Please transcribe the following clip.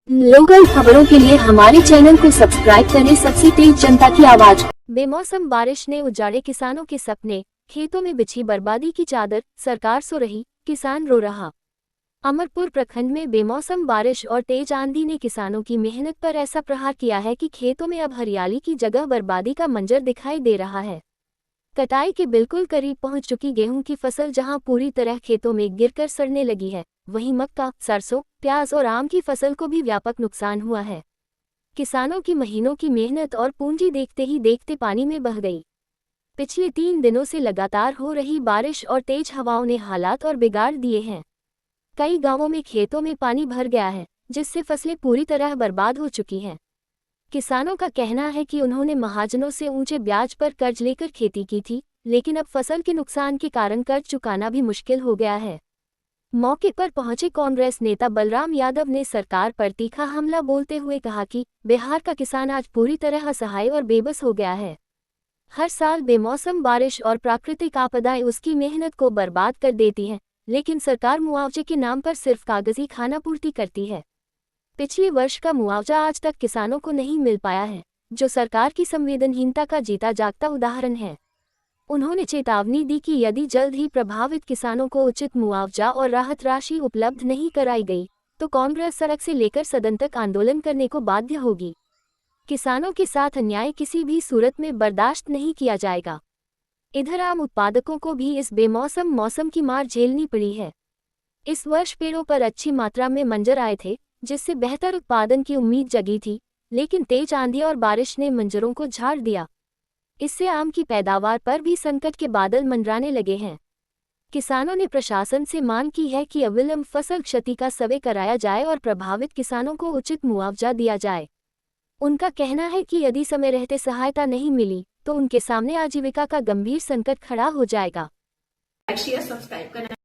Local खबरों के लिए हमारे चैनल को सब्सक्राइब करें। सबसे तेज जनता की आवाज। बेमौसम बारिश ने उजाड़े किसानों के सपने, खेतों में बिछी बर्बादी की चादर, सरकार सो रही, किसान रो रहा। अमरपुर प्रखंड में बेमौसम बारिश और तेज आंधी ने किसानों की मेहनत पर ऐसा प्रहार किया है कि खेतों में अब हरियाली की जगह बर्बादी का मंजर दिखाई दे रहा है। कटाई के बिल्कुल करीब पहुंच चुकी गेहूं की फसल जहां पूरी तरह खेतों में गिरकर सड़ने लगी है, वहीं मक्का, सरसों, प्याज और आम की फसल को भी व्यापक नुकसान हुआ है। किसानों की महीनों की मेहनत और पूंजी देखते ही देखते पानी में बह गई। पिछले 3 दिनों से लगातार हो रही बारिश और तेज हवाओं ने हालात और बिगाड़ दिए हैं। कई गांवों में खेतों में पानी भर गया है, जिससे फसलें पूरी तरह बर्बाद हो चुकी हैं। किसानों का कहना है कि उन्होंने महाजनों से ऊंचे ब्याज पर कर्ज लेकर खेती की थी, लेकिन अब फसल के नुकसान के कारण कर्ज चुकाना भी मुश्किल हो गया है। मौके पर पहुंचे कांग्रेस नेता बलराम यादव ने सरकार पर तीखा हमला बोलते हुए कहा कि बिहार का किसान आज पूरी तरह असहाय और बेबस हो गया है। हर साल बेमौसम बारिश और प्राकृतिक आपदाएं उसकी मेहनत को बर्बाद कर देती हैं, लेकिन सरकार मुआवजे के नाम पर सिर्फ कागजी खानापूर्ति करती है। पिछले वर्ष का मुआवजा आज तक किसानों को नहीं मिल पाया है, जो सरकार की संवेदनहीनता का जीता जागता उदाहरण है। उन्होंने चेतावनी दी कि यदि जल्द ही प्रभावित किसानों को उचित मुआवजा और राहत राशि उपलब्ध नहीं कराई गई, तो कांग्रेस सड़क से लेकर सदन तक आंदोलन करने को बाध्य होगी। किसानों के साथ अन्याय किसी भी सूरत में बर्दाश्त नहीं किया जाएगा। इधर आम उत्पादकों को भी इस बेमौसम मौसम की मार झेलनी पड़ी है। इस वर्ष पेड़ों पर अच्छी मात्रा में मंजर आए थे, जिससे बेहतर उत्पादन की उम्मीद जगी थी, लेकिन तेज आंधी और बारिश ने मंजरों को झाड़ दिया। इससे आम की पैदावार पर भी संकट के बादल मंडराने लगे हैं। किसानों ने प्रशासन से मांग की है कि अविलंब फसल क्षति का सर्वे कराया जाए और प्रभावित किसानों को उचित मुआवजा दिया जाए। उनका कहना है कि यदि समय रहते सहायता नहीं मिली, तो उनके सामने आजीविका का गंभीर संकट खड़ा हो जाएगा। लाइक शेयर सब्सक्राइब करना।